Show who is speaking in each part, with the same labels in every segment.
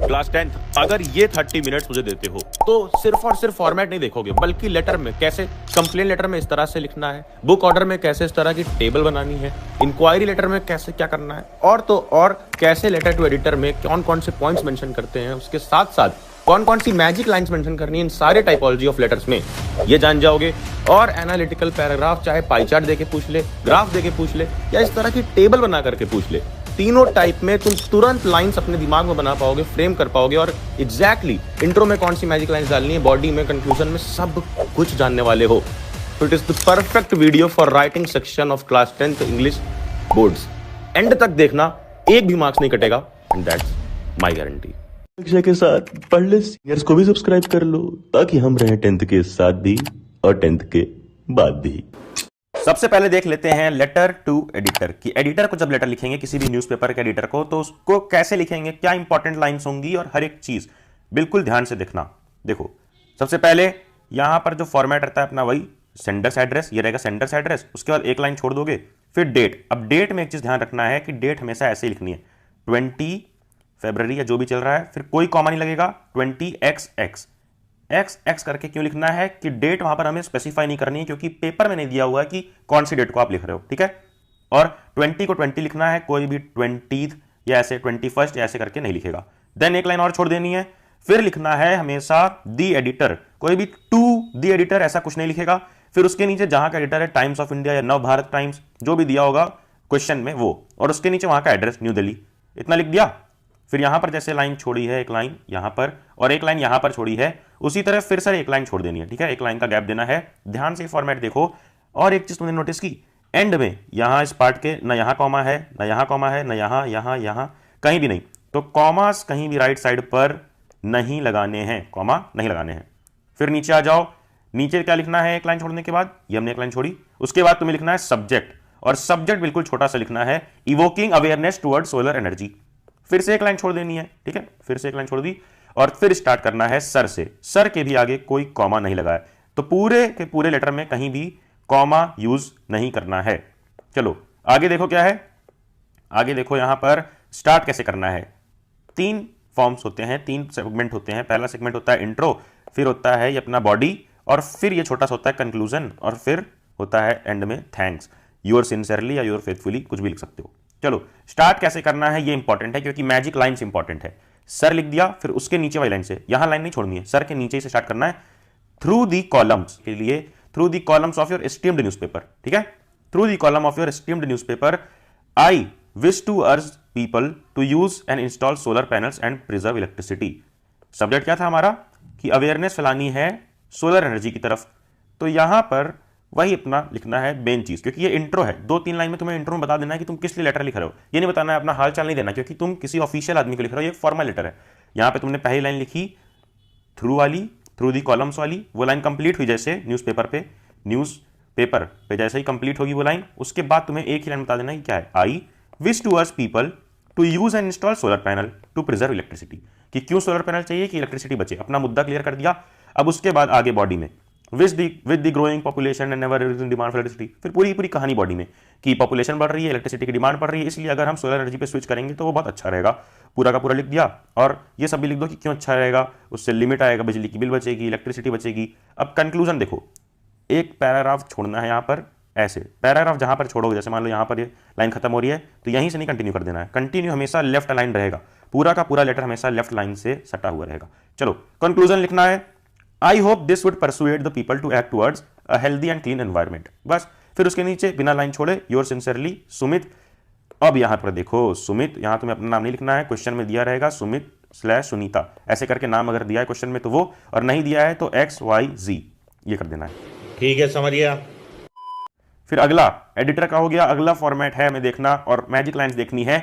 Speaker 1: Class 10th अगर ये 30 minutes मुझे देते हो तो सिर्फ और सिर्फ फॉर्मेट नहीं देखोगे, बल्कि लेटर में कैसे कंप्लेन लेटर में इस तरह से लिखना है, बुक ऑर्डर में कैसे इस तरह की टेबल बनानी है, इंक्वायरी लेटर में कैसे क्या करना है, और तो और कैसे लेटर टू एडिटर में कौन कौन से पॉइंट्स मेंशन करते हैं, उसके साथ साथ कौन कौन सी मैजिक लाइंस मेंशन करनी है, इन सारे टाइपोलॉजी ऑफ लेटर्स में ये जान जाओगे। और एनालिटिकल पैराग्राफ चाहे पाई चार्ट देके पूछ ले, ग्राफ देके पूछ ले, या इस तरह की टेबल बना करके पूछ ले, तीनों टाइप में तुम तुरंत लाइंस अपने दिमाग में बना पाओगे, फ्रेम कर पाओगे, और एग्जैक्टली इंट्रो में कौन सी मैजिक लाइंस डालनी है, बॉडी में, कंक्लूजन में, सब कुछ जानने वाले हो। तो it is the perfect video for writing section of class 10th English boards. And तक देखना, एक भी मार्क्स नहीं कटेगा, एंड दैट्स माय गारंटी।
Speaker 2: कक्षा के साथ पढ़ ले, सीनियर्स को भी सब्सक्राइब कर लो ताकि हम रहें 10th के साथ भी और 10th के बाद भी।
Speaker 3: सबसे पहले देख लेते हैं लेटर टू एडिटर कि एडिटर को जब लेटर लिखेंगे किसी भी न्यूज़पेपर के एडिटर को, तो उसको कैसे लिखेंगे, क्या इंपॉर्टेंट लाइंस होंगी, और हर एक चीज बिल्कुल ध्यान से देखना। देखो, सबसे पहले यहां पर जो फॉर्मेट रहता है अपना, वही सेंडर्स एड्रेस, ये रहेगा सेंडर्स एड्रेस। उसके बाद एक लाइन छोड़ दोगे, फिर डेट। अब डेट में एक चीज ध्यान रखना है कि डेट हमेशा ऐसे ही लिखनी है, 20 फरवरी या जो भी चल रहा है, फिर कोई कॉमा नहीं लगेगा, 20XX XX करके क्यों लिखना है कि डेट वहां पर हमें स्पेसिफाई नहीं करनी है, क्योंकि पेपर में नहीं दिया हुआ है कि कौन सी डेट को आप लिख रहे हो, ठीक है। और 20 को 20 लिखना है, कोई भी 20th या ऐसे 21st या ऐसे करके नहीं लिखेगा। देन एक लाइन और छोड़ देनी है, फिर लिखना है हमेशा दी एडिटर, कोई भी टू दी एडिटर ऐसा कुछ नहीं लिखेगा। फिर उसके नीचे जहां का एडिटर है, टाइम्स ऑफ इंडिया या नव भारत टाइम्स, जो भी दिया होगा क्वेश्चन में वो, और उसके नीचे वहां का एड्रेस न्यू दिल्ली, इतना लिख दिया। फिर यहां पर जैसे लाइन छोड़ी है, एक लाइन यहां पर और एक लाइन यहां पर छोड़ी है, उसी तरह फिर सर एक लाइन छोड़ देनी है, ठीक है। एक लाइन का गैप देना है, ध्यान से फॉर्मेट देखो। और एक चीज तुमने नोटिस की, एंड में यहां इस पार्ट के ना यहां कॉमा है, ना यहां कॉमा है, ना यहां यहां यहां कहीं भी नहीं, तो कॉमास कहीं भी राइट साइड पर नहीं लगाने हैं, कॉमा नहीं लगाने हैं। फिर नीचे आ जाओ, नीचे क्या लिखना है एक लाइन छोड़ने के बाद, ये हमने एक लाइन छोड़ी, उसके बाद तुम्हें लिखना है सब्जेक्ट, और सब्जेक्ट बिल्कुल छोटा सा लिखना है, evoking awareness toward solar energy. फिर से एक लाइन छोड़ देनी है, ठीक है, फिर से एक लाइन छोड़ दी, और फिर स्टार्ट करना है सर से। सर के भी आगे कोई कॉमा नहीं लगा है, तो पूरे के पूरे लेटर में कहीं भी कॉमा यूज नहीं करना है। चलो आगे देखो क्या है, आगे देखो यहां पर स्टार्ट कैसे करना है। 3 फॉर्म्स होते हैं, 3 सेगमेंट होते हैं। पहला सेगमेंट होता है इंट्रो, फिर होता है ये अपना बॉडी, और फिर ये छोटा सा होता है कंक्लूजन, और फिर होता है एंड में थैंक्स, योर सिंसियरली या योर फेथफुली, कुछ भी लिख सकते हो। चलो स्टार्ट कैसे करना है ये इंपॉर्टेंट है, क्योंकि मैजिक लाइंस इंपॉर्टेंट है। सर लिख दिया, फिर उसके नीचे वाली लाइन से, यहां लाइन नहीं छोड़नी है, सर के नीचे से स्टार्ट करना है। थ्रू दी कॉलम्स के लिए, through the columns of your esteemed newspaper, ठीक है, through the column of your esteemed newspaper, I wish to urge people to use and install solar panels and preserve electricity. Subject क्या था हमारा कि awareness फैलानी है सोलर एनर्जी की तरफ, तो यहां पर वही अपना लिखना है मेन चीज, क्योंकि ये इंट्रो है। 2-3 लाइन में तुम्हें इंट्रो में बता देना है कि तुम किस लिए लेटर लिख रहे हो, ये नहीं बताना है, अपना हालचाल नहीं देना, क्योंकि तुम किसी ऑफिशियल आदमी को लिख रहे हो, ये फॉर्मल लेटर है। यहां पे तुमने पहली लाइन लिखी थ्रू वाली, थ्रू दी कॉलम्स वाली, वो लाइन कंप्लीट हुई जैसे न्यूज़पेपर पे जैसे ही कंप्लीट होगी वो लाइन, उसके बाद तुम्हें एक ही लाइन बता देना है क्या है, I wish to urge people to use and install solar panel to preserve electricity, कि क्यों सोलर पैनल चाहिए कि इलेक्ट्रिसिटी बचे। अपना मुद्दा क्लियर कर दिया। अब उसके बाद आगे बॉडी में with the growing population and ever increasing demand for electricity, फिर पूरी कहानी बॉडी में कि पॉपुलेशन बढ़ रही है, इलेक्ट्रिसिटी की डिमांड बढ़ रही है, इसलिए अगर हम सोलर एनर्जी पे स्विच करेंगे तो वो बहुत अच्छा रहेगा, पूरा का पूरा लिख दिया। और ये सब भी लिख दो कि क्यों अच्छा रहेगा, उससे लिमिट आएगा, बिजली की बिल बचेगी, इलेक्ट्रिसिटी बचेगी। अब कंक्लूजन देखो, एक पैराग्राफ छोड़ना है यहाँ पर, ऐसे पैराग्राफ जहां पर छोड़ोगे, जैसे मान लो यहाँ पर ये लाइन खत्म हो रही है, तो यहीं से नहीं कंटिन्यू कर देना है, कंटिन्यू हमेशा लेफ्ट लाइन रहेगा, पूरा का पूरा लेटर हमेशा लेफ्ट लाइन से सटा हुआ रहेगा। चलो कंक्लूजन लिखना है, I hope this would persuade the people to act towards a healthy and clean environment, बस। फिर उसके नीचे बिना लाइन छोड़े योर सिंसियरली सुमित। अब यहां पर देखो सुमित, यहां तुम्हें अपना नाम नहीं लिखना है, क्वेश्चन में दिया रहेगा सुमित/सुनीता, ऐसे करके नाम अगर दिया है क्वेश्चन में तो वो, और नहीं दिया है तो XYZ, ये कर देना है,
Speaker 1: ठीक है, समझ गया।
Speaker 3: फिर अगला एडिटर का हो गया, अगला फॉर्मेट है हमें देखना और मैजिक लाइंस देखनी है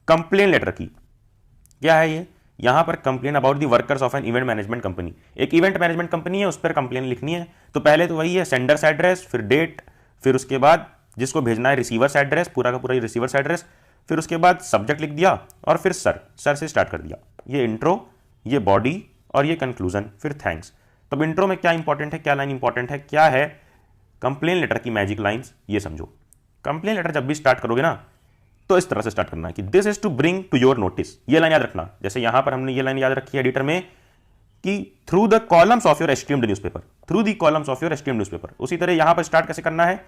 Speaker 3: कंप्लेन लेटर की। क्या है ये, यहां पर complain about the workers of an event management company, एक इवेंट मैनेजमेंट कंपनी है, उस पर कंप्लेन लिखनी है। तो पहले तो वही है सेंडर्स एड्रेस, फिर डेट, फिर उसके बाद जिसको भेजना है रिसीवर्स एड्रेस, पूरा का पूरा रिसीवर्स एड्रेस, फिर उसके बाद सब्जेक्ट लिख दिया, और फिर सर से स्टार्ट कर दिया। ये इंट्रो, ये बॉडी, और ये कंक्लूजन, फिर थैंक्स। तब इंट्रो में क्या इंपॉर्टेंट है, क्या लाइन इंपॉर्टेंट है, क्या है कंप्लेन लेटर की मैजिक लाइंस, ये समझो। कंप्लेन लेटर जब भी स्टार्ट करोगे ना, तो इस तरह से स्टार्ट करना है कि this is to bring to your notice. ये लाइन याद रखना, जैसे यहां पर हमने ये लाइन याद रखी है एडिटर में कि through the columns of your esteemed newspaper, through the columns of your esteemed newspaper. उसी तरह यहां पर स्टार्ट कैसे करना है,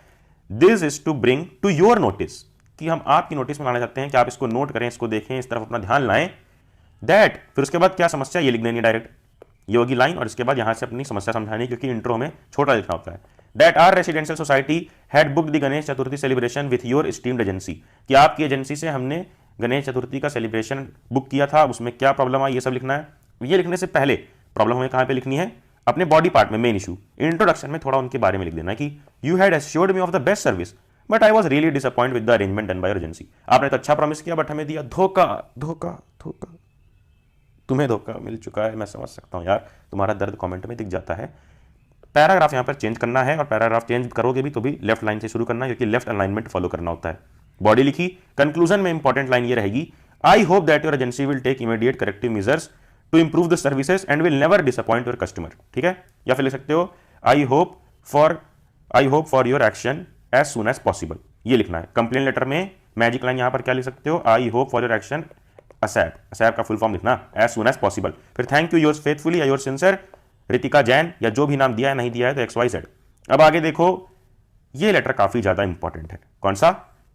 Speaker 3: this is to bring to your notice, कि हम आपकी नोटिस में लाना चाहते हैं कि आप इसको नोट करें, इसको देखें, इस तरफ अपना ध्यान लाएं। दैट, फिर उसके बाद क्या समस्या, ये लिख देंगे डायरेक्ट, ये होगी लाइन, और इसके बाद यहां से अपनी समस्या समझानी, क्योंकि इंट्रो में छोटा लिखना होता है। That are residential society had booked the Ganesh Chaturthi celebration with your esteemed agency, कि आपकी एजेंसी से हमने गणेश चतुर्थी का सेलिब्रेशन बुक किया था, उसमें क्या प्रॉब्लम आई, ये सब लिखना है। ये लिखने से पहले प्रॉब्लम हमें कहां पे लिखनी है, अपने बॉडी पार्ट में, मेन इशू। इंट्रोडक्शन में थोड़ा उनके बारे में लिख देना है कि you had assured me of the best service but I was really disappointed with the arrangement done by your agency. आपने तो अच्छा प्रॉमिस किया बट हमें दिया धोखा, धोखा, धोखा। तुम्हें धोखा मिल चुका है, मैं समझ सकता हूं यार, तुम्हारा दर्द कमेंट में दिख जाता है। पैराग्राफ यहां पर चेंज करना है, और पैराग्राफ चेंज करोगे भी तो भी लेफ्ट लाइन से शुरू करना है, क्योंकि लेफ्ट अलाइनमेंट फॉलो करना होता है। बॉडी लिखी, कंक्लूजन में इंपॉर्टेंट लाइन ये रहेगी, I hope that your agency will take immediate corrective measures to improve the services and will never disappoint your customer. ठीक है, या फिर लिख सकते हो I hope for your action as soon as possible, ये लिखना है। कंप्लेन लेटर में मैजिक लाइन यहां पर क्या लिख सकते हो, I hope for your action ASAP, ASAP का फुल फॉर्म लिखना, एज सून एज पॉसिबल। फिर थैंक यू योर्स फेथफुली या योर सिंसियर रितिका जैन, या जो भी नाम दिया है, नहीं दिया है तो XYZ। अब आगे देखो, ये लेटर काफी ज्यादा इंपॉर्टेंट है। कौन सा,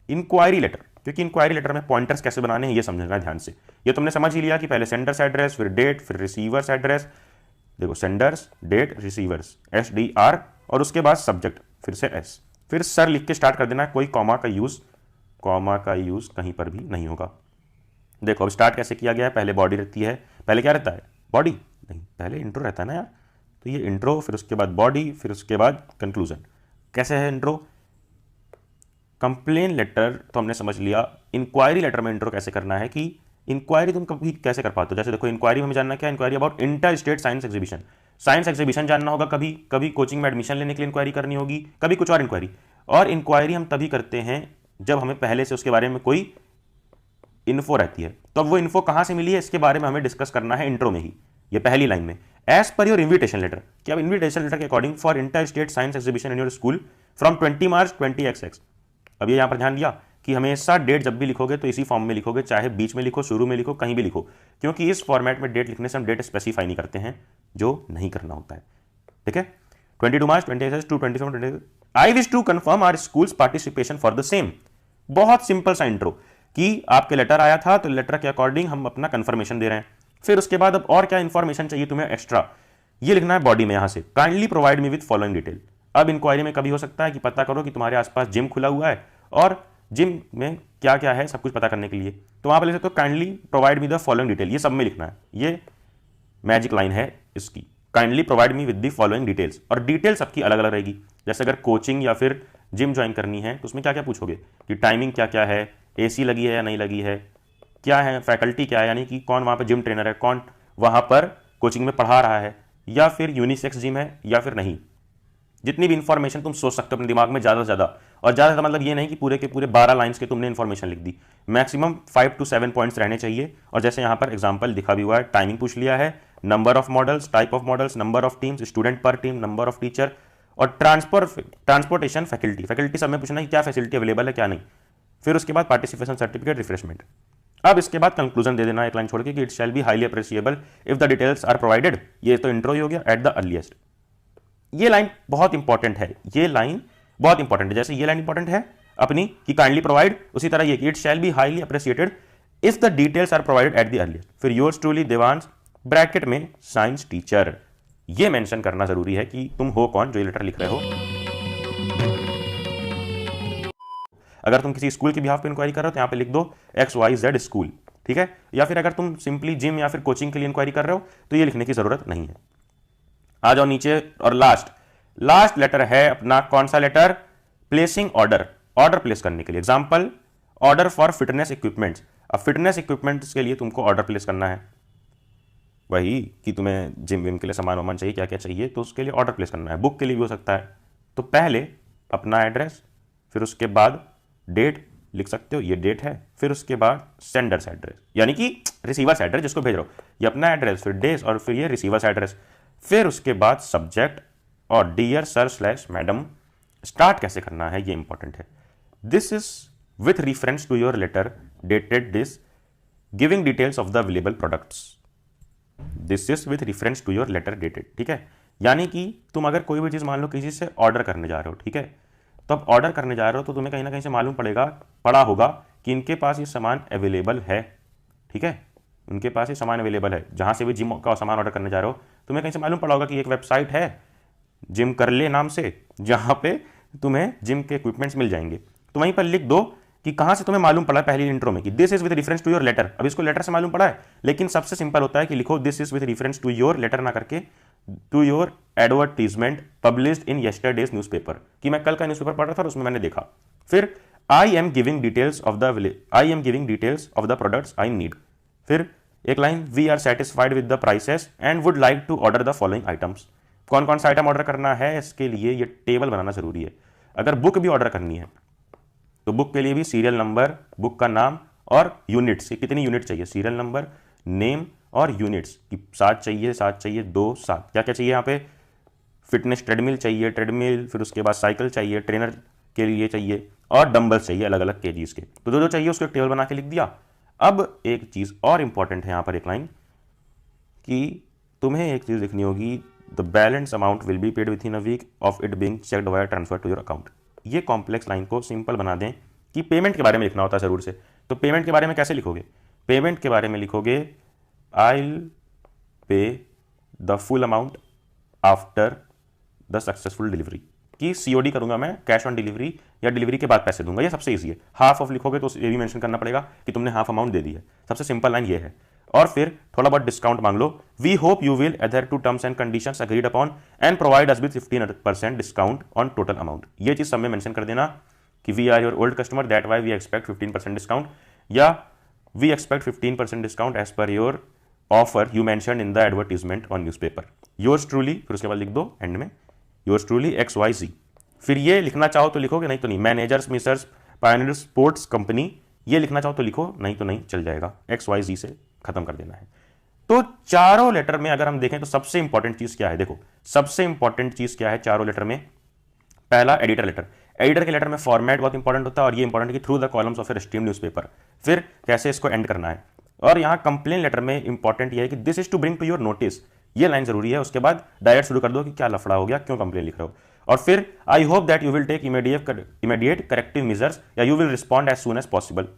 Speaker 3: इंक्वायरी लेटर, क्योंकि इंक्वायरी लेटर में पॉइंटर्स कैसे बनाने हैं ये समझना है ध्यान से। ये तुमने समझ ही लिया कि पहले सेंडर्स एड्रेस, फिर डेट, फिर रिसीवर्स एड्रेस, देखो सेंडर्स, डेट, रिसीवर्स, SDR, और उसके बाद सब्जेक्ट, फिर से S, फिर सर लिख के स्टार्ट कर देना है। कोई कॉमा का यूज कहीं पर भी नहीं होगा। देखो अब स्टार्ट कैसे किया गया है, पहले बॉडी रहती है, पहले क्या रहता है, बॉडी नहीं, पहले इंट्रो रहता है ना यार, तो ये इंट्रो, फिर उसके बाद बॉडी, फिर उसके बाद कंक्लूजन। कैसे है इंट्रो, कंप्लेन लेटर तो हमने समझ लिया, इंक्वायरी लेटर में इंट्रो कैसे करना है, कि इंक्वायरी तुम कभी कैसे कर पाते हो। जैसे देखो इंक्वायरी में हमें जानना क्या, inquiry about inter state science exhibition, science exhibition जानना होगा, कभी कभी कोचिंग में एडमिशन लेने के लिए इंक्वायरी करनी होगी, कभी कुछ और इंक्वायरी। और इंक्वायरी हम तभी करते हैं जब हमें पहले से उसके बारे में कोई इन्फो रहती है। तो अब वो इन्फो कहां से मिली है, इसके बारे में हमें डिस्कस करना है इंट्रो में ही, ये पहली लाइन में। As per your invitation letter, कि अब इन्विटेशन लेटर के according for inter state science exhibition in your school from 20 March 20XX। अब ये यहां पर ध्यान दिया कि हमेशा डेट जब भी लिखोगे तो इसी फॉर्म में लिखोगे, चाहे बीच में लिखो, शुरू में लिखो, कहीं भी लिखो, क्योंकि इस फॉर्मेट में डेट लिखने से हम डेट स्पेसिफाई नहीं करते हैं, जो नहीं करना होता है। ठीक है, 22 March 20XX to 27 I wish to confirm our schools participation for the same. बहुत सिंपल सा इंट्रो, कि आपके लेटर आया था तो लेटर के अकॉर्डिंग हम अपना कंफर्मेशन दे रहे हैं। फिर उसके बाद अब और क्या इंफॉर्मेशन चाहिए तुम्हें एक्स्ट्रा, ये लिखना है बॉडी में। यहां से kindly provide me with following detail. अब इंक्वायरी में कभी हो सकता है कि पता करो कि तुम्हारे आसपास जिम खुला हुआ है और जिम में क्या क्या है सब कुछ पता करने के लिए, तो वहां पर लिख सकते हो kindly provide me the following detail, ये सब में लिखना है। ये मैजिक लाइन है इसकी, kindly provide me with the following details. और डिटेल सबकी अलग अलग रहेगी, जैसे अगर कोचिंग या फिर जिम ज्वाइन करनी है तो उसमें क्या क्या पूछोगे, कि टाइमिंग क्या क्या है, AC लगी है या नहीं लगी है, क्या है फैकल्टी क्या है, यानी कि कौन वहां पर जिम ट्रेनर है, कौन वहां पर कोचिंग में पढ़ा रहा है, या फिर यूनिसेक्स जिम है या फिर नहीं। जितनी भी इंफॉर्मेशन तुम सोच सकते हो अपने दिमाग में ज़्यादा से ज़्यादा, और ज़्यादा से मतलब ये नहीं कि पूरे के पूरे 12 लाइन्स के तुमने इंफॉर्मेशन लिख दी, मैक्सिमम 5 to 7 पॉइंट्स रहने चाहिए। और जैसे यहाँ पर एग्जांपल दिखा भी हुआ है, टाइमिंग पूछ लिया है, number of models, type of models, number of teams, student पर टीम, नंबर ऑफ टीचर, और ट्रांसपोर्टेशन फैकल्टी, फैकल्टी सब में पूछना है कि क्या फैसिलिटी अवेलेबल है क्या नहीं। फिर उसके बाद पार्टिसिपेशन सर्टिफिकेट, रिफ्रेशमेंट। अब इसके बाद कंक्लूजन दे देना एक लाइन छोड़ के कि it shall be highly appreciable if the details are provided. ये तो इंट्रो ही हो गया, एट द अर्लीस्ट। ये लाइन बहुत इंपॉर्टेंट है, ये लाइन बहुत इंपॉर्टेंट है। जैसे ये लाइन इंपॉर्टेंट है अपनी कि काइंडली प्रोवाइड, उसी तरह ये कि it shall be highly appreciated if the details are provided at the earliest. फिर योर्स ट्रूली देवांश ब्रैकेट में साइंस टीचर, ये मेंशन करना जरूरी है कि तुम हो कौन जो ये लेटर लिख रहे हो। अगर तुम किसी स्कूल के बिहाफ पे इंक्वायरी कर रहे हो तो यहाँ पे लिख दो XYZ स्कूल, ठीक है। या फिर अगर तुम सिंपली जिम या फिर कोचिंग के लिए इंक्वायरी कर रहे हो तो ये लिखने की जरूरत नहीं है। आ जाओ नीचे, और लास्ट लेटर है अपना कौन सा letter, placing order, order place करने के लिए। Example, order for fitness equipments. अब फिटनेस इक्विपमेंट्स के लिए तुमको ऑर्डर प्लेस करना है, वही कि तुम्हें जिम विम के लिए सामान वामान चाहिए, क्या क्या चाहिए, तो उसके लिए ऑर्डर प्लेस करना है। बुक के लिए भी हो सकता है। तो पहले अपना एड्रेस, फिर उसके बाद डेट लिख सकते हो, ये डेट है, फिर उसके बाद सेंडर्स एड्रेस यानी कि रिसीवर्स एड्रेस जिसको भेज रहे हो, ये अपना एड्रेस, फिर डेज, और फिर ये रिसीवर्स एड्रेस, फिर उसके बाद सब्जेक्ट और dear sir slash madam. Start कैसे करना है ये इंपॉर्टेंट है। This is with reference to your letter dated this giving details of the available products. This is with reference to your letter dated. ठीक है, यानी कि तुम अगर कोई भी चीज़ मान लो किसी से ऑर्डर करने जा रहे हो, ठीक है, तो अब ऑर्डर करने जा रहे हो तो तुम्हें कहीं ना कहीं से मालूम पड़ा होगा कि इनके पास ये सामान अवेलेबल है, ठीक है, उनके पास ये सामान अवेलेबल है। जहाँ से भी जिम का सामान ऑर्डर करने जा रहे हो तुम्हें कहीं से मालूम पड़ा होगा कि एक वेबसाइट है जिम कर ले नाम से, जहाँ पे तुम्हें जिम के इक्विपमेंट्स मिल जाएंगे। तो वहीं पर लिख दो कि कहाँ से तुम्हें मालूम पड़ा है पहली इंट्रो में कि this is with reference to your letter. अब इसको लेटर से मालूम पड़ा है, लेकिन सबसे सिंपल होता है कि लिखो this is with reference to your letter ना करके to your advertisement published in yesterday's newspaper, कि मैं कल का न्यूज़पेपर पढ़ रहा था और उसमें मैंने देखा। फिर I am giving details of the products I need. फिर एक line, we are satisfied with the prices and would like to order the following items. कौन कौन सा आइटम ऑर्डर करना है इसके लिए ये टेबल बनाना जरूरी है। अगर बुक भी ऑर्डर करनी है तो बुक के लिए भी सीरियल नंबर, बुक का नाम और यूनिट्स, कितनी यूनिट चाहिए, सीरियल नंबर, नेम और यूनिट्स की 7 चाहिए, 2, 7। क्या क्या चाहिए यहाँ पे, फिटनेस ट्रेडमिल चाहिए, ट्रेडमिल, फिर उसके बाद साइकिल चाहिए, ट्रेनर के लिए चाहिए और डंबल्स चाहिए अलग अलग केजीज के। तो जो जो चाहिए उसको एक टेबल बना के लिख दिया। अब एक चीज़ और इंपॉर्टेंट है यहाँ पर, एक लाइन कि तुम्हें एक चीज़ लिखनी होगी, the balance amount will be paid within a week of it being checked wire transfer to your account. ये कॉम्प्लेक्स लाइन को सिंपल बना दें कि पेमेंट के बारे में लिखना होता है ज़रूर से। तो पेमेंट के बारे में कैसे लिखोगे, पेमेंट के बारे में लिखोगे I will pay the full amount after the successful delivery, कि सीओडी करूंगा मैं, कैश ऑन डिलीवरी, या डिलीवरी के बाद पैसे दूंगा। ये सबसे ईजी है। हाफ ऑफ लिखोगे तो ये भी मेंशन करना पड़ेगा कि तुमने हाफ अमाउंट दे दी है। सबसे सिंपल लाइन ये है। और फिर थोड़ा बहुत डिस्काउंट मांग लो, we hope you will adhere to terms and conditions agreed upon and provide us with 15% discount on total amount. ये चीज़ सब में मेंशन कर देना कि we are your old customer that why we expect 15% discount, या we expect 15% discount as per your offer you mention in the advertisement on newspaper. Yours truly, फिर उसके बाद लिख दो एंड में योर्स ट्रूली XYZ। फिर ये लिखना चाहो तो लिखोगे, नहीं तो नहीं। Managers Mrs Pioneer sports company, ये लिखना चाहो तो लिखो, नहीं तो नहीं, चल जाएगा। XYZ से खत्म कर देना है। तो चारों लेटर में अगर हम देखें तो सबसे इंपॉर्टेंट चीज क्या है, देखो सबसे इंपॉर्टेंट चीज क्या है चारों लेटर में। पहला एडिटर लेटर। एडिटर के लेटर में फॉर्मेट बहुत इंपॉर्टेंट होता है, और ये इंपॉर्टेंट कि through the columns of a stream newspaper. फिर कैसे इसको एंड करना है। और यहाँ कंप्लेन लेटर में इंपॉर्टेंट ये है कि this is to bring to your notice, ये लाइन जरूरी है। उसके बाद डायरेक्ट शुरू कर दो कि क्या लफड़ा हो गया, क्यों कंप्लेन लिख रहे हो। और फिर I hope that you will take immediate corrective measures या you will respond as soon as possible.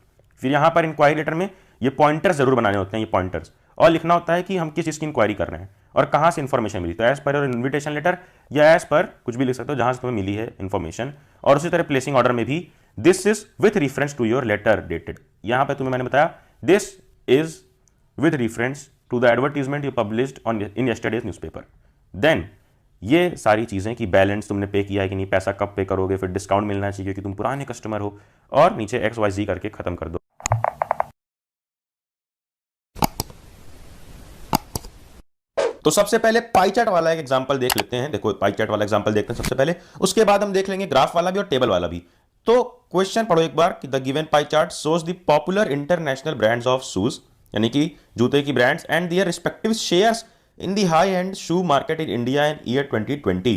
Speaker 3: फिर यहाँ पर इंक्वायरी लेटर में ये पॉइंटर्स जरूर बनाने होते हैं, ये पॉइंटर्स, और लिखना होता है कि हम किस चीज़ की इंक्वायरी कर रहे हैं और कहाँ से इन्फॉर्मेशन मिली। तो as per your invitation letter या एज पर कुछ भी लिख सकते हो जहाँ से तुम्हें मिली है इन्फॉर्मेशन। और उसी तरह प्लेसिंग ऑर्डर में भी this is with reference to your letter dated. यहाँ पर तुम्हें मैंने बताया this is with reference to the advertisement you published on in yesterday's newspaper. Then ये सारी चीज़ें कि बैलेंस तुमने पे किया है कि नहीं, पैसा कब पे करोगे, फिर डिस्काउंट मिलना चाहिए क्योंकि तुम पुराने कस्टमर हो, और नीचे XYZ करके खत्म कर दो। तो सबसे पहले पाई चार्ट वाला एक एग्जांपल देख लेते हैं। देखो पाई चार्ट वाला एग्जांपल देखते हैं सबसे पहले, उसके बाद हम देख लेंगे ग्राफ वाला भी और टेबल वाला भी। तो क्वेश्चन पढ़ो एक बार कि the given pie chart shows the popular international brands of shoes, यानी कि जूते की brands, and their respective shares in the high end shoe market in India in year 2020।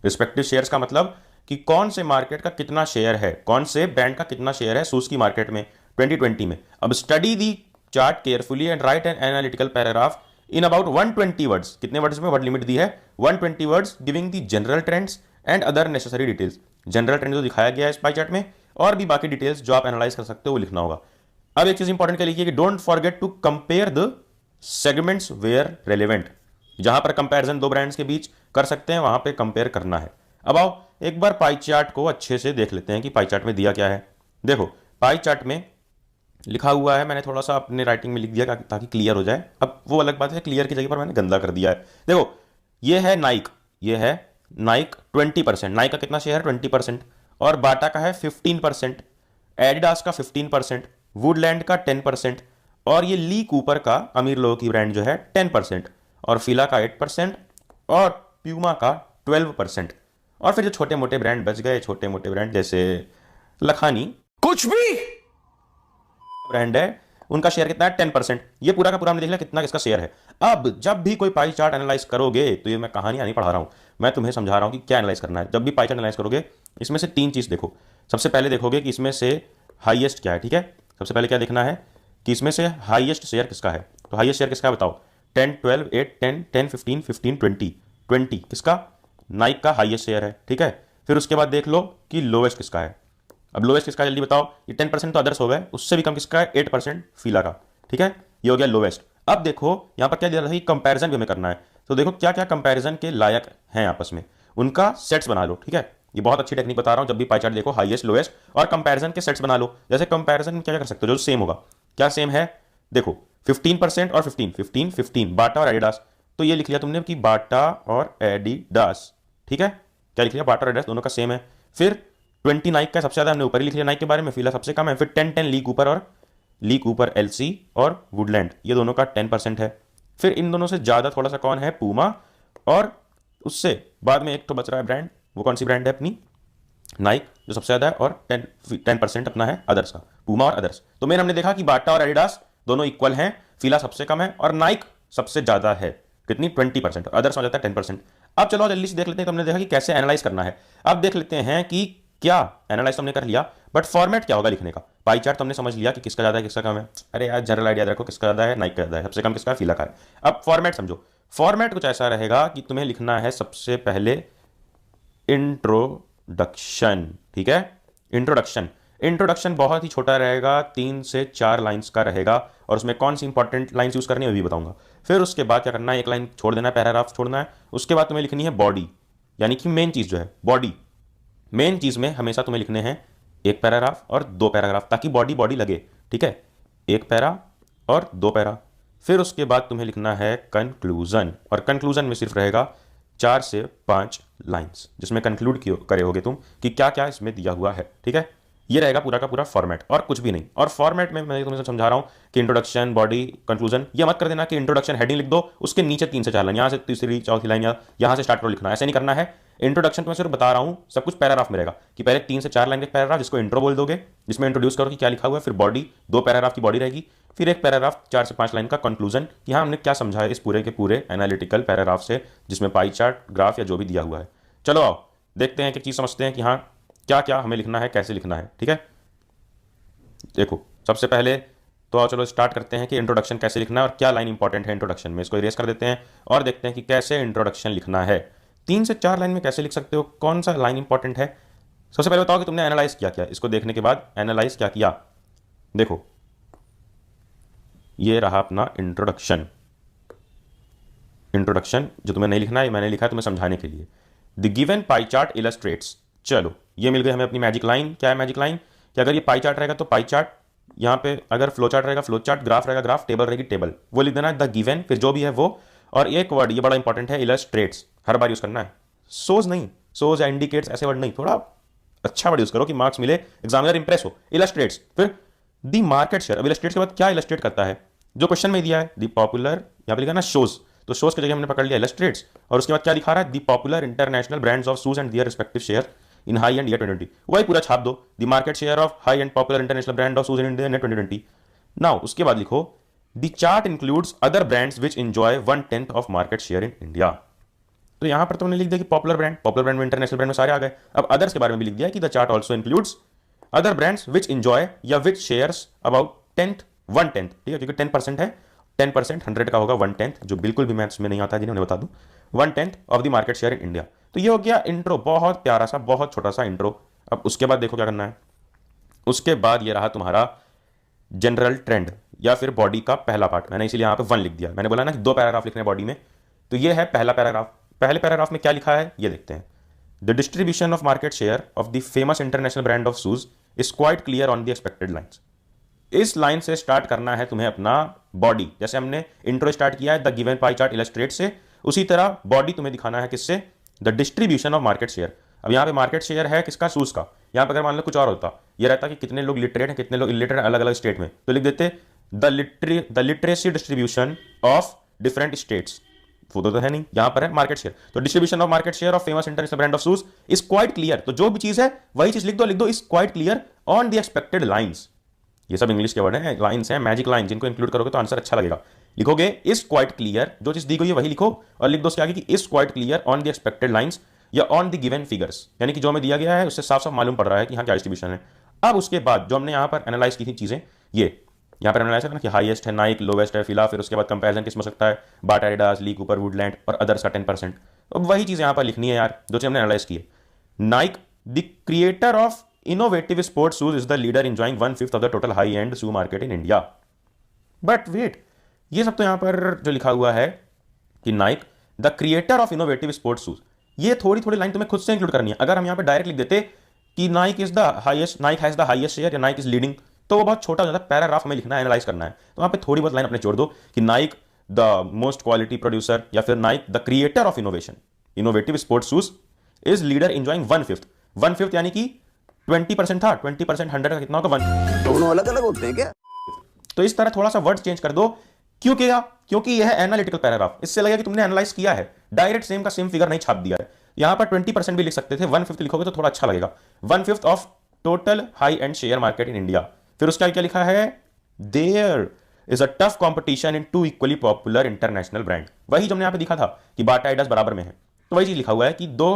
Speaker 3: Respective shares का मतलब कि कौन से मार्केट का कितना शेयर है, कौन से ब्रांड का कितना शेयर है शूज की मार्केट में 2020 में। अब study the chart carefully and right an analytical paragraph in about 120 words. कितने वर्ड्स में वर्ड लिमिट दी है, 120 words, giving the general trends and other necessary details. General trend जो दिखाया गया है इस पाई चार्ट में, और भी बाकी डिटेल्स जो आप एनालाइज कर सकते हो वो लिखना होगा। अब एक चीज इंपॉर्टेंट क्या लिखिए कि don't forget to compare the segments where relevant. जहां पर कंपैरिजन दो ब्रांड्स के बीच कर सकते हैं वहां पे कंपेयर करना है। अब आओ एक बार पाई चार्ट को अच्छे से देख लेते हैं कि पाई चार्ट में दिया क्या है। देखो पाई चार्ट में लिखा हुआ है, मैंने थोड़ा सा अपने राइटिंग में लिख दिया ताकि क्लियर हो जाए। अब वो अलग बात है, क्लियर की जगह पर मैंने गंदा कर दिया है। देखो ये है नाइक, ये है नाइक 20%, नाइक का कितना शेयर है 20%, और बाटा का है 15%, एडिडास का 15%, वुडलैंड का 10%, और ये ली कूपर का अमीर लोगों की ब्रांड जो है 10%, और फिला का 8%, और प्यूमा का 12%। और फिर जो छोटे मोटे ब्रांड बच गए, छोटे मोटे ब्रांड जैसे लखानी, कुछ भी ब्रांड है, उनका शेयर कितना है 10%। ये पूरा का पूरा हमने देख लिया कितना किसका शेयर है। अब जब भी कोई पाई चार्ट एनालाइज करोगे, तो ये मैं कहानियां नहीं पढ़ा रहा हूं, मैं तुम्हें समझा रहा हूं कि क्या एनालाइज करना है। जब भी पाई चार्ट एनालाइज करोगे इसमें से 3 चीज देखो। सबसे पहले देखोगे कि इसमें से हाईएस्ट क्या है, ठीक है। सबसे पहले क्या देखना है कि इसमें से हाईएस्ट शेयर किसका है, तो हाईएस्ट शेयर किसका है बताओ, 10, 12, 8, 10, 10, 15, 15, 20, 20 किसका, नाइक का हाईएस्ट शेयर है, ठीक है। फिर उसके बाद देख लो कि लोवेस्ट किसका है। अब लोवेस्ट किसका है जल्दी बताओ, ये 10% तो अदर्स हो गए, उससे भी कम किसका है, 8% फीला का, ठीक है, ये हो गया लोवेस्ट। अब देखो यहाँ पर क्या दिया रहा है, कंपैरिजन भी हमें करना है, तो देखो क्या क्या कंपैरिजन के लायक हैं आपस में, उनका सेट्स बना लो, ठीक है। ये बहुत अच्छी टेक्निक बता रहा हूं, जब भी पाई चार्ट देखो हाईएस्ट लोएस्ट और कंपैरिजन के सेट्स बना लो। जैसे कंपैरिजन में क्या कर सकते हो, जो सेम होगा, क्या सेम है, देखो 15% और 15, 15, 15 बाटा और एडिडास, तो ये लिख लिया तुमने कि बाटा और एडिडास, ठीक है, क्या लिख लिया, बाटा और एडिडास दोनों का सेम है। फिर 20 नाइक का सबसे ज्यादा हमने ऊपर ही लिख लिया नाइक के बारे में, फीला सबसे कम है। फिर 10, 10 ली कूपर और ली कूपर एलसी और वुडलैंड, ये दोनों का 10% है। फिर इन दोनों से ज्यादा थोड़ा सा कौन है, पूमा, और उससे बाद में एक तो बच रहा है ब्रांड, वो कौन सी ब्रांड है अपनी, नाइक जो सबसे ज्यादा है, और 10% अपना है अदर्स का, पूमा और अदर्स। तो मेन हमने देखा कि बाटा और एडिडास दोनों इक्वल हैं, फीला सबसे कम है और नाइक सबसे ज्यादा है, कितनी 20%, अदर्स हो जाता है 10%। अब चलो जल्दी से देख लेते हैं, तो हमने देखा कि कैसे एनालाइज करना है। अब देख लेते हैं कि क्या एनालाइज हमने कर लिया, बट फॉर्मेट क्या होगा लिखने का। पाई चार्ट तो हमने समझ लिया कि किसका ज्यादा है किसका कम है, अरे यार जनरल आइडिया रखो, किसका ज्यादा है, नाइक का ज्यादा है, सबसे कम किसका है, फीला का है। अब फॉर्मेट समझो, फॉर्मेट कुछ ऐसा रहेगा कि तुम्हें लिखना है सबसे पहले इंट्रोडक्शन, ठीक है, इंट्रोडक्शन। इंट्रोडक्शन बहुत ही छोटा रहेगा, 3 से 4 लाइंस का रहेगा, और उसमें कौन सी इंपॉर्टेंट लाइंस यूज करनी है वो भी बताऊंगा। फिर उसके बाद क्या करना है, एक लाइन छोड़ देना है, पैराग्राफ छोड़ना है। उसके बाद तुम्हें लिखनी है बॉडी, यानी कि मेन चीज जो है बॉडी। मेन चीज में हमेशा तुम्हें लिखने हैं एक पैराग्राफ और 2 पैराग्राफ, ताकि बॉडी बॉडी लगे, ठीक है, एक पैरा और 2 पैरा। फिर उसके बाद तुम्हें लिखना है कंक्लूजन, और कंक्लूजन में सिर्फ रहेगा 4 से 5 लाइंस, जिसमें कंक्लूड करे होगे तुम कि क्या क्या इसमें दिया हुआ है, ठीक है। ये रहेगा पूरा का पूरा फॉर्मेट, और कुछ भी नहीं। और फॉर्मेट में मैं तुम्हें समझा रहा हूं कि इंट्रोडक्शन, बॉडी, कंक्लूजन, ये मत कर देना कि इंट्रोडक्शन हेडिंग लिख दो, उसके नीचे 3 से 4 लाइन, यहां से तीसरी चौथी लाइन या यहां से स्टार्ट करो लिखना, ऐसे नहीं करना है। इंट्रोडक्शन तो मैं सिर्फ बता रहा हूं, सब कुछ पैराग्राफ में रहेगा कि पहले 3 से 4 लाइन का पैराग्राफ जिसको इंट्रो बोल दोगे, जिसमें इंट्रोड्यूस करो कि क्या लिखा हुआ है, फिर बॉडी, 2 पैराग्राफ की बॉडी रहेगी, फिर एक पैराग्राफ 4 से 5 लाइन का कंक्लूजन, कि हाँ हमने क्या समझा है इस पूरे के पूरे एनालिटिकल पैराग्राफ से, जिसमें पाई चार्ट, ग्राफ या जो भी दिया हुआ है। चलो आओ देखते हैं, एक चीज समझते हैं कि हाँ क्या क्या हमें लिखना है, कैसे लिखना है, ठीक है। देखो सबसे पहले तो आओ चलो स्टार्ट करते हैं कि इंट्रोडक्शन कैसे लिखना है और क्या लाइन इंपॉर्टेंट है इंट्रोडक्शन में। इसको इरेज कर देते हैं और देखते हैं कि कैसे इंट्रोडक्शन लिखना है। 3 से 4 लाइन में कैसे लिख सकते हो, कौन सा लाइन इंपॉर्टेंट है। सबसे पहले बताओ कि तुमने एनालाइज किया क्या, इसको देखने के बाद एनालाइज क्या किया। देखो ये रहा अपना इंट्रोडक्शन। इंट्रोडक्शन जो तुम्हें नहीं लिखना है, मैंने लिखा है तुम्हें समझाने के लिए। The given pie chart illustrates, चलो ये मिल गई हमें अपनी मैजिक लाइन। क्या है मैजिक लाइन, कि अगर ये पाई चार्ट रहेगा तो पाई चार्ट, यहाँ पे अगर फ्लो चार्ट रहेगा फ्लो चार्ट, ग्राफ रहेगा ग्राफ, टेबल रहेगी टेबल, वो लिख देना है द गिवन, फिर जो भी है वो। और एक वर्ड ये बड़ा इंपॉर्टेंट है, इलस्ट्रेट्स, हर बार यूज करना है, सोज नहीं, सोज या इंडिकेट्स ऐसे वर्ड नहीं, थोड़ा अच्छा वर्ड यूज करो कि मार्क्स मिले, एग्जामिनर इंप्रेस हो। इलस्ट्रेट्स, फिर द मार्केट शेयर। अब इलस्ट्रेट्स के बाद क्या इलस्ट्रेट करता है, जो क्वेश्चन में दिया है द पॉपुलर, यहाँ पे लिखा ना शोज, तो शोज की जगह हमने पकड़ लिया इलस्ट्रेट्स। और उसके बाद क्या दिखा रहा है, the popular international brands of shoes and their respective share in high and year 2020, वही पूरा छाप दो, the market share of high and popular international brand of shoes in India 2020। Now उसके बाद लिखो the chart includes other brands which enjoy 1/10 of market share in India. तो यहां पर तुमने लिख दिया कि पॉपुलर ब्रांड में इंटरनेशनल ब्रांड में सारे आ गए। अब अदर्स के बारे में भी लिख दिया कि the chart also includes other brands which enjoy या विच शेयर्स अबाउट 1/10, ठीक है, क्योंकि 10% है, 10% 100 का होगा 1/10, जो बिल्कुल भी मैथ्स में नहीं आता, जिन्हें बता दूं 1/10 of the market share in India. तो ये हो गया इंट्रो, बहुत प्यारा सा, बहुत छोटा सा इंट्रो। अब उसके बाद देखो क्या करना है, उसके बाद ये रहा तुम्हारा जनरल ट्रेंड या फिर बॉडी का पहला पार्ट। मैंने इसीलिए यहाँ पे 1 लिख दिया, मैंने बोला ना कि 2 पैराग्राफ लिखने बॉडी में, तो ये है पहला पैराग्राफ। पहले पैराग्राफ में क्या लिखा है ये देखते हैं। The distribution of market share of the famous international brand of shoes is quite clear on the expected lines. इस लाइन से स्टार्ट करना है तुम्हें अपना बॉडी, जैसे हमने इंट्रो स्टार्ट किया है the given pie chart illustrate से, उसी तरह बॉडी तुम्हें दिखाना है किससे, the distribution of market share. अब यहाँ पे मार्केट शेयर है किसका, शूज का। यहाँ पे अगर मान लो कुछ और होता, ये रहता कि कितने लोग लिटरेट हैं कितने लोग इलिटरेट अलग अलग स्टेट में, तो लिख देते the literacy distribution of different states, वो तो है नहीं, यहाँ पर है मार्केट शेयर। तो distribution of market share of famous international brand of shoes is quite clear, तो जो भी चीज है वही चीज लिख दो is quite clear on the expected lines. ये सब इंग्लिश के वर्ड हैं, लाइन्स हैं, मैजिक लाइन, जिनको इंक्लूड करोगे तो आंसर अच्छा लगेगा। लिखोगे इज क्वाइट क्लियर, जो चीज दी गई है वही लिखो, और लिख दो उसके आगे कि is quite clear on the expected lines या ऑन द गिवन फिगर्स, यानी कि जो हमें दिया गया है उससे साफ साफ मालूम पड़ रहा है कि हाँ क्या डिस्ट्रीब्यूशन है। अब उसके बाद जो हमने यहां पर एनालाइज की थी चीजें, ये यहां पर एनालाइज करना कि हाईएस्ट है नाइक, लोवेस्ट है फिला, फिर उसके बाद कंपैरिजन किस में हो सकता है, बाटा, एडिडास, ली कूपर, वुडलैंड और अदर्स का 10%। अब वही चीज यहां पर लिखनी है यार जो चीज हमने एनालाइज की है। Nike the creator of innovative sports shoes is the leader enjoying 1/5 of the total high end shoe market in India. But wait, ये सब तो यहां पर जो लिखा हुआ है कि Naik the creator of innovative sports shoes, ये थोड़ी थोड़ी लाइन तुम्हें खुद से इंक्लूड करनी है। अगर हम यहां पर डायरेक्ट लिख देते कि Naik is the highest, Naik has the highest share या नाइक इज लीडिंग, तो वो बहुत छोटा हो जाता है, पैराग्राफ हमें लिखना है, एनालाइज करना है। तो वहां पे थोड़ी बहुत लाइन अपने जोड़ दो कि Naik the most quality producer या फिर Naik the creator of innovation innovative sports shoes is leader enjoying 1/5 यानी कि 20% था, 20% 100 का कितना होगा 1।
Speaker 4: दोनों अलग अलग होते हैं क्या?
Speaker 3: तो इस तरह थोड़ा सा वर्ड चेंज कर दो। क्यों किया? क्योंकि यह है एनालिटिकल पैराग्राफ, इससे लगेगा कि तुमने एनालाइज किया है, डायरेक्ट सेम का सेम फिगर नहीं छाप दिया है। यहां पर 20% भी लिख सकते थे, 1/5 लिखोगे तो थोड़ा अच्छा लगेगा। 1/5 of total high end share market in India. फिर उसका क्या लिखा है, there is a tough competition in 2 equally popular international brand. वही जो हमने यहां पे दिखा था कि बाटा एडिडास बराबर में है, तो वही चीज लिखा हुआ है कि 2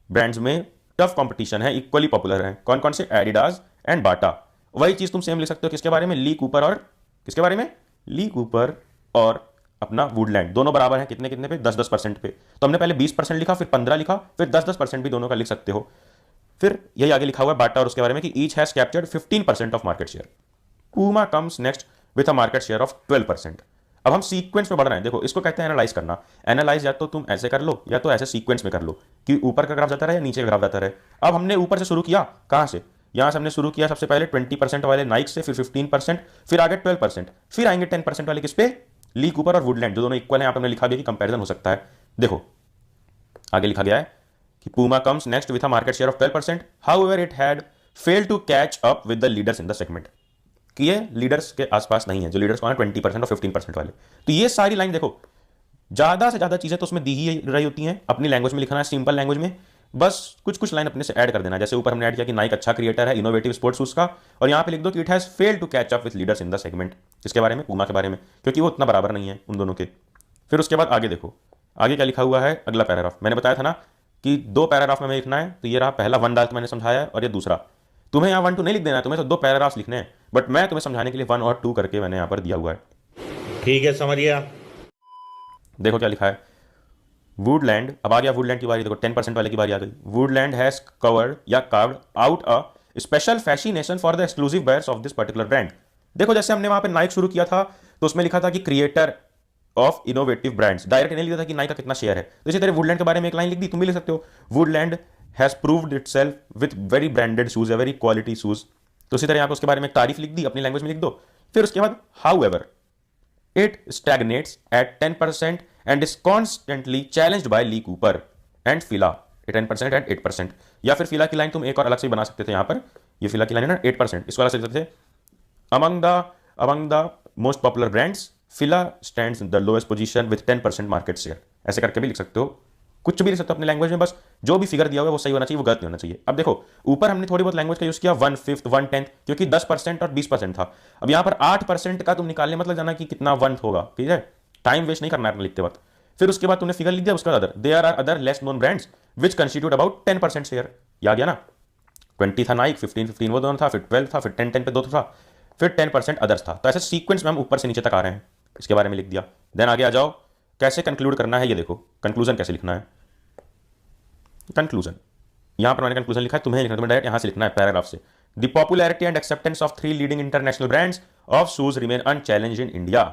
Speaker 3: ब्रांड्स में टफ कंपटीशन है, इक्वली पॉपुलर है। कौन कौन से? एडिडास एंड बाटा। वही चीज तुम सेम लिख सकते हो किसके बारे में? ली कूपर और किसके बारे में? ली कूपर और अपना वुडलैंड, दोनों बराबर हैं कितने कितने पे? 10-10% पे। तो हमने पहले 20% लिखा, फिर 15 लिखा, फिर 10-10% भी दोनों का लिख सकते हो। फिर यही आगे लिखा हुआ है बाटा और उसके बारे में कि each has captured 15% of market share. Puma comes next with a market share of 12%। अब हम सीक्वेंस में बढ़ रहे हैं। देखो इसको कहते हैं एनालाइज करना। एनालाइज या तो तुम ऐसे कर लो या तो ऐसे सीक्वेंस में कर लो कि ऊपर का ग्राफ जाता रहे या नीचे का ग्राफ जाता रहे। अब हमने ऊपर से शुरू किया, कहां से? यहां से हमने शुरू किया सबसे पहले 20% वाले नाइक से, फिर 15%, फिर आगे 12%, फिर आएंगे 10% वाले किस पे? ली कूपर और वुडलैंड, जो दोनों इक्वल है। यहां पर हमने लिखा दिया कि कंपैरिजन हो सकता है। देखो आगे लिखा गया है कि Puma comes next with a market share of 12%, however it had failed to catch up with the leaders in the segment. कि ये लीडर्स के आसपास नहीं है, जो लीडर्स कौन है? 20% और 15% वाले। तो ये सारी लाइन देखो, ज्यादा से ज्यादा चीजें तो उसमें दी ही रही होती हैं, अपनी लैंग्वेज में लिखना है, सिंपल लैंग्वेज में, बस कुछ कुछ लाइन अपने से ऐड कर देना। जैसे ऊपर हमने ऐड किया कि नाइक अच्छा क्रिएटर है इनोवेटिव स्पोर्ट्स शूज का, और यहां पे लिख दो कि it has failed to catch up with leaders in the segment. किसके बारे में? पूमा के बारे में, क्योंकि वो उतना बराबर नहीं है उन दोनों के। फिर उसके बाद आगे देखो, आगे क्या लिखा हुआ है, अगला पैराग्राफ। मैंने बताया था ना कि 2 पैराग्राफ में हमें लिखना है, तो ये रहा पहला 1 डाल मैंने समझाया है, और ये दूसरा। तुम्हें यहाँ 1 2 नहीं लिख देना है, तुम्हें तो 2 पैराग्राफ्स लिखने हैं, बट मैं तुम्हें समझाने के लिए 1 और 2 करके मैंने यहाँ पर दिया हुआ है।
Speaker 1: ठीक है, समझ गया।
Speaker 3: देखो क्या लिखा है, वुडलैंड, अब आ गया वुडलैंड की बारी। देखो 10% वाले की बारी आ गई। वुडलैंड हैज कवर्ड या carved out a special fascination for the exclusive buyers of this particular brand. देखो जैसे हमने वहां पे नाइक शुरू किया था, तो उसमें लिखा था कि creator of innovative brands, direct नहीं लिखा था कि नाइक का कितना शेयर है। तो इसी तरह वुडलैंड के बारे में एक लाइन लिख दी, तुम भी लिख सकते हो, Woodland has proved itself with very branded shoes, very quality shoes. तो इसी तरह यहां पर उसके बारे में एक तारीफ लिख दी, अपनी लैंग्वेज में लिख दो। फिर उसके बाद however it stagnates at 10% and is constantly challenged by Lee Cooper and Fila 10% and 8%। या फिर फिला की लाइन तुम एक और अलग से बना सकते थे। यहां पर ये फिला की लाइन है ना 8%, इसको अलग से लिख सकते थे। among the most popular brands Fila stands in the lowest position with 10% market share। ऐसे करके भी लिख सकते हो, कुछ भी लिख सकते हो अपनी लैंग्वेज में, बस जो भी फिगर दिया हुआ है वो सही होना चाहिए, वो गलत नहीं होना चाहिए। अब देखो ऊपर हमने थोड़ी बहुत लैंग्वेज का यूज किया, 1/5 1/10, क्योंकि 10% और 20% था। अब यहां पर 8% का तुम निकालने मतलब जाना कि कितना 1 होगा, ठीक है? टाइम वेस्ट नहीं करना है लिखते वक्त। फिर उसके बाद तुमने फिगर लिख दिया, उसके बाद other, there are other less known brands which constitute about 10% share. या गया ना, 20 था नाइक, 15 वो दोनों था, फिर 12 था, फिर 10 पे 2 था, फिर 10% अदर्स था। तो ऐसे सीक्वेंस में हम ऊपर से नीचे तक आ रहे हैं, इसके बारे में लिख दिया। देन आगे आ जाओ, कैसे कंक्लूड करना है ये देखो, कंक्लूजन कैसे लिखना है। कंक्लूजन यहां पर मैंने कंक्लूजन लिखा है, तुम्हें लिखना, तुम्हें डायरेक्ट यहां से लिखना है पैराग्राफ से। The popularity and acceptance of 3 leading international brands of shoes remain unchallenged in India.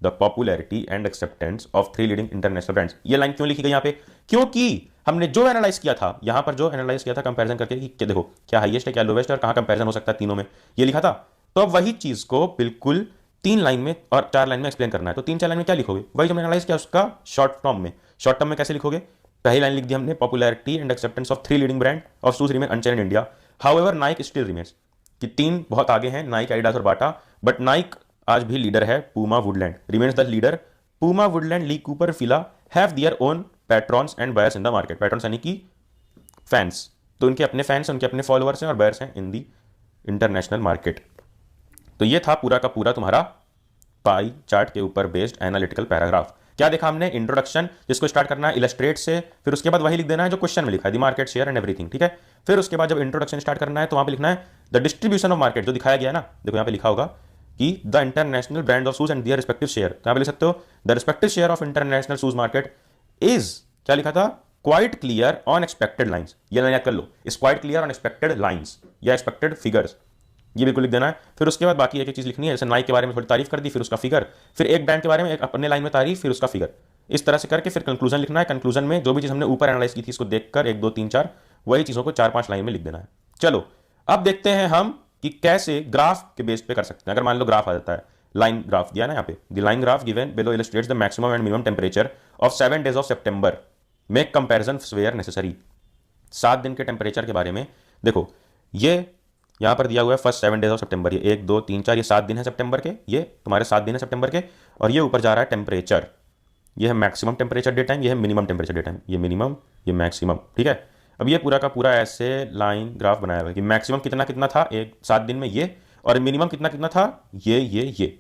Speaker 3: The popularity and acceptance of 3 leading international brands. ये लाइन क्यों लिखी गई यहाँ पे? क्योंकि हमने जो एनालाइज किया था, यहां पर जो एनालाइज किया था कंपैरिजन करके कि देखो क्या हाईएस्ट है, क्या लोवेस्ट है, और कहां कंपैरिजन हो सकता है तीनों में, ये लिखा था। तो अब वही चीज को बिल्कुल 3 लाइन में और 4 लाइन में एक्सप्लेन करना है। तो 3-4 लाइन में क्या लिखोगे? वही जो एनालाइज किया उसका शॉर्ट फॉर्म में। शॉर्ट टर्म में कैसे लिखोगे? पहली लाइन लिख दी हमने, popularity and acceptance of 3 leading brand of shoes remain unchanged in India, however Naik still remains, कि 3 बहुत आगे हैं, नाइक, एडिडास और बाटा, बट नाइक आज भी लीडर है। Puma Woodland remains the leader. Puma Woodland Lee Cooper Fila have their own patrons and buyers in the market. Patrons यानी कि फैंस, तो उनके अपने फैंस, उनके अपने फॉलोअर्स हैं और बायर्स हैं इन दी इंटरनेशनल मार्केट। तो ये था पूरा का पूरा तुम्हारा पाई चार्ट के ऊपर बेस्ड एनालिटिकल पैराग्राफ। क्या देखा हमने? इंट्रोडक्शन, जिसको स्टार्ट करना है इलस्ट्रेट से, फिर उसके बाद वही लिख देना है जो क्वेश्चन में लिखा है, the market share and everything, ठीक है। फिर उसके बाद जब इंट्रोडक्शन स्टार्ट करना है तो वहां पे लिखना है द डिस्ट्रीब्यूशन ऑफ मार्केट, जो दिखाया गया है ना, देखो यहाँ पे लिखा होगा कि the international brand of shoes and their respective share, तो यहाँ पे लिख सकते हो the respective share of international shoes market is, क्या लिखा था? Quite clear on expected lines, ये याद कर लो, is quite clear on expected lines या एक्सपेक्टेड फिगर्स, ये बिल्कुल लिख देना है। फिर उसके बाद बाकी एक एक चीज लिखनी है, जैसे नाइक के बारे में थोड़ी तारीफ कर दी, फिर उसका फिगर, फिर एक ब्रांड के बारे में एक अपने लाइन में तारीफ, फिर उसका फिगर, इस तरह से करके फिर कंक्लूजन लिखना है। कंक्लूजन में जो भी चीज हमने ऊपर एनालाइज की थी इसको देखकर 1 2 3 4 वही चीजों को 4 5 लाइन में लिख देना है। चलो अब देखते हैं हम कि कैसे ग्राफ के बेस पे कर सकते हैं। अगर मान लो ग्राफ आ जाता है, लाइन ग्राफ दिया ना यहाँ पे, the line graph given below illustrates the maximum and minimum temperature of 7 days of September, make comparison where necessary. 7 दिन के टेम्परेचर के बारे में देखो, ये यहां पर दिया हुआ है फर्स्ट 7 डेज ऑफ सितंबर, ये 1 2 3 4 ये 7 दिन है सितंबर के, ये तुम्हारे 7 दिन है सितंबर के, और ये ऊपर जा रहा है टेम्परेचर, ये है मैक्सिमम टेम्परेचर डे टाइम, ये है मिनिमम टेम्परेचर डे टाइम, ये मिनिमम ये मैक्सिमम, ठीक है। अब ये पूरा का पूरा ऐसे लाइन ग्राफ बनाया हुआ है कि मैक्सिमम कितना कितना था एक 7 दिन में ये, और मिनिमम कितना कितना था ये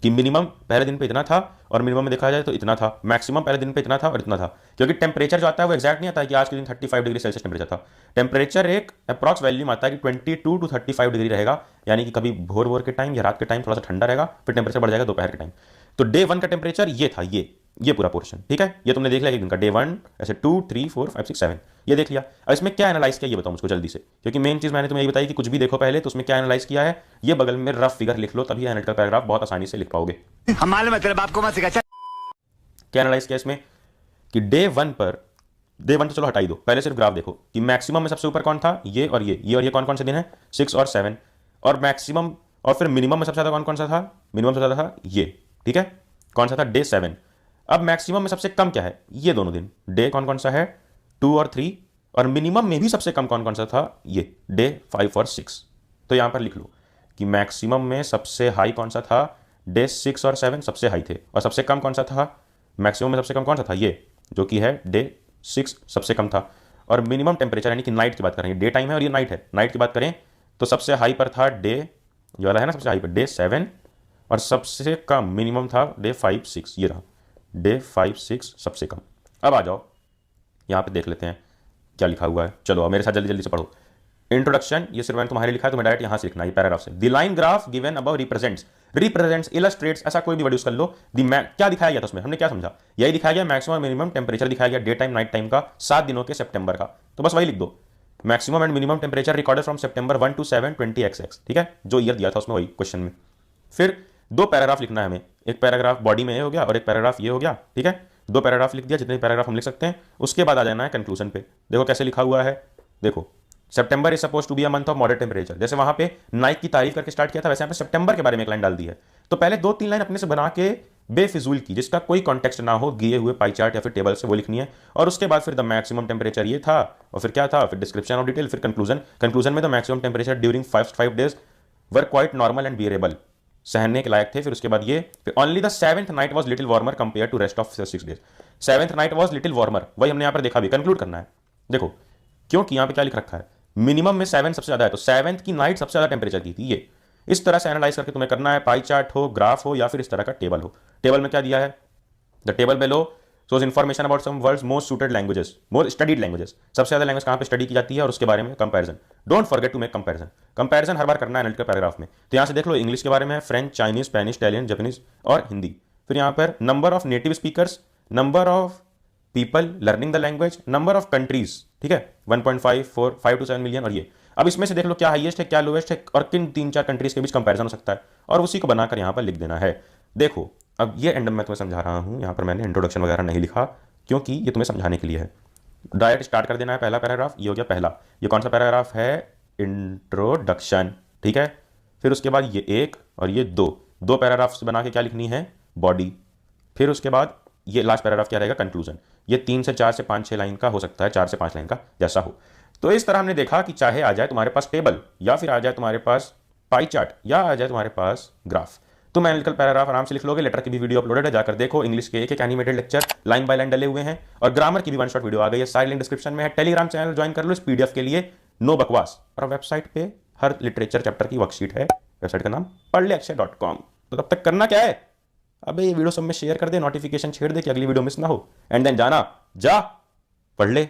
Speaker 3: कि मिनिमम पहले दिन पे इतना था और मिनिमम में देखा जाए तो इतना था, मैक्सिमम पहले दिन पे इतना था और इतना था, क्योंकि टेम्परेचर जो आता है वो एक्जैक्ट नहीं आता है कि आज के दिन 35 डिग्री सेल्सियस टेम्परेचर था। टेम्परेचर एक अप्रॉक्स वैल्यू आता है कि 22 to 35 डिग्री रहेगा, यानी कि कभी भोर के टाइम या रात के टाइम थोड़ा सा ठंडा रहेगा, फिर टेम्परेचर बढ़ जाएगा दोपहर के टाइम। तो डे 1 का टेम्परेचर ये था, ये पूरा पोर्शन, ठीक है। ये तुमने देख लिया एक दिन का, डे 1 ऐसे 2 3 4 5 6 7 ये देख लिया। अब इसमें क्या एनालाइज किया ये बताओ मुझको जल्दी से, क्योंकि मेन चीज मैंने तुम्हें ये बताई कि कुछ भी देखो पहले तो उसमें क्या एनालाइज किया है, ये बगल में रफ फिगर लिख लो, तभी एनालिटिकल पैराग्राफ बहुत आसानी से लिख पाओगे।
Speaker 4: हमारे मतलब आपको मत सिखा।
Speaker 3: क्या एनालाइज किया इसमें कि डे 1 तो चलो हटाई दो, पहले सिर्फ ग्राफ देखो कि मैक्सिमम में सबसे ऊपर कौन था, ये और ये कौन कौन से दिन है 6 और 7, और मैक्सिमम और फिर मिनिमम में सबसे ज्यादा कौन कौन सा था, मिनिमम सबसे ज्यादा था ये, ठीक है, कौन सा था डे 7। अब मैक्सिमम में सबसे कम क्या है, ये दोनों दिन, डे कौन कौन सा है 2 और 3, और मिनिमम में भी सबसे कम कौन कौन सा था ये डे 5 और 6। तो यहां पर लिख लो कि मैक्सिमम में सबसे हाई कौन सा था, डे 6 और 7 सबसे हाई थे, और सबसे कम कौन सा था, मैक्सिमम में सबसे कम कौन सा था ये जो कि है डे 6 सबसे कम था, और मिनिमम टेम्परेचर यानी कि नाइट की बात करें, डे टाइम है और ये नाइट है, नाइट की बात करें तो सबसे हाई पर था डे, ये वाला है ना सबसे हाई पर डे 7, और सबसे कम मिनिमम था डे 5 6, ये रहा डे 5 6 सबसे कम। अब आ जाओ यहाँ पे देख लेते हैं क्या लिखा हुआ है, चलो मेरे साथ जल्दी जल्दी से पढ़ो। इंट्रोडक्शन, ये सिर्फ मैंने तुम्हारे लिखा है तो मैं डायरेक्ट यहां से लिखना है पैराग्राफ से। The line graph given above represents illustrates, ऐसा कोई भी वर्ड यूज कर लो। क्या दिखाया गया था उसमें, हमने क्या समझा, यही दिखाया गया मैक्सिमम मिनिमम टेम्परेचर दिखाया गया डे टाइम नाइट टाइम का 7 दिनों के सितंबर का, तो बस वही लिख दो, maximum and minimum temperature recorded from September 1 to 7 20XX, ठीक है, जो ईयर दिया था उसमें वही क्वेश्चन में। फिर 2 पैराग्राफ लिखना है हमें, एक पैराग्राफ बॉडी में ये हो गया और एक पैराग्राफ ये हो गया, ठीक है, 2 पैराग्राफ लिख दिया, जितने पैराग्राफ हम लिख सकते हैं। उसके बाद आ जाना है कंक्लूजन पे। देखो कैसे लिखा हुआ है, देखो September is suppose to be a month of moderate temperature, जैसे वहां पे नाइक की तारीफ करके स्टार्ट किया था, वैसे यहाँ पे सितंबर के बारे में एक लाइन डाल दी है। तो पहले 2 3 लाइन अपने से बना के बेफिजूल की, जिसका कोई कॉन्टेक्स्ट ना हो, दिए हुए पाई चार्ट या फिर टेबल से वो लिखनी है, और उसके बाद फिर द मैक्सिमम टेम्परेचर ये था, और फिर क्या था, फिर डिस्क्रिप्शन ऑफ डिटेल, फिर कंक्लूजन में the maximum temperature during first 5 days were quite normal and bearable, सहने के लायक थे। फिर उसके बाद ये, फिर only the 7th night was little warmer compare to rest of 6 days, 7th night was little warmer, वही हमने यहाँ पर देखा भी, कंक्लूड करना है। देखो क्योंकि यहाँ पे क्या लिख रखा है, मिनिमम में 7 सबसे ज्यादा है, तो 7th की नाइट सबसे ज्यादा टेम्परेचर की थी ये। इस तरह से एनालाइज करके तुम्हें करना है, पाई चार्ट हो, ग्राफ हो, या फिर इस तरह का टेबल हो। टेबल में क्या दिया है, the table below shows information about some world's most suited languages, more studied languages, सबसे ज्यादा लैंग्वेज कहां पे स्टडी की जाती है और उसके बारे में comparison. Don't forget to make comparison हर बार करना है एनालिटिकल पैराग्राफ में। तो यहां से देख लो इंग्लिश के बारे में, French, Chinese, Spanish, Italian, Japanese और हिंदी। फिर यहां पर number of native speakers, number of people learning the language, number of countries, ठीक है 1.5 to 7 मिलियन। और ये अब इसमें से देख लो क्या हाईएस्ट है क्या लोएस्ट है और किन 3-4 कंट्रीज के बीच कंपैरिजन हो सकता है, और उसी को बनाकर यहां पर लिख देना है। देखो अब ये एंड में तुम्हें समझा रहा हूं, यहां पर मैंने इंट्रोडक्शन वगैरह नहीं लिखा क्योंकि ये तुम्हें समझाने के लिए है। डायरेक्ट स्टार्ट कर देना है, पहला पैराग्राफ ये हो गया पहला। ये कौन सा पैराग्राफ है, इंट्रोडक्शन, ठीक है। फिर उसके बाद ये 1 और ये 2 पैराग्राफ्स बना के क्या लिखनी है, बॉडी। फिर उसके बाद ये लास्ट पैराग्राफ क्या रहेगा, कंक्लूजन। ये 3 से 4 से 5 6 लाइन का हो सकता है, 4 से 5 लाइन का जैसा हो। तो इस तरह हमने देखा कि चाहे आ जाए तुम्हारे पास टेबल, या फिर आ जाए तुम्हारे पास पाई चार्ट, या आ जाए तुम्हारे पास ग्राफ, तुम एनालिटिकल पैराग्राफ आराम से लिख लोगे। लेटर की भी वीडियो अपलोडेड है, जाकर देखो। इंग्लिश के एक animated lecture line by line डले हुए हैं, और ग्रामर की भी 1 शॉट वीडियो आ गई है, सारी लिंक डिस्क्रिप्शन में है। टेलीग्राम चैनल ज्वाइन कर लो इस पीडीएफ के लिए, नो बकवास। और वेबसाइट पे हर लिटरेचर चैप्टर की वर्कशीट है, वेबसाइट का नाम पढ़लेअक्षय.com। तो तब तक करना क्या है, अबे ये वीडियो सब में शेयर कर दे, नोटिफिकेशन छेड़ दे कि अगली वीडियो मिस ना हो, एंड देन जाना जा पढ़ ले।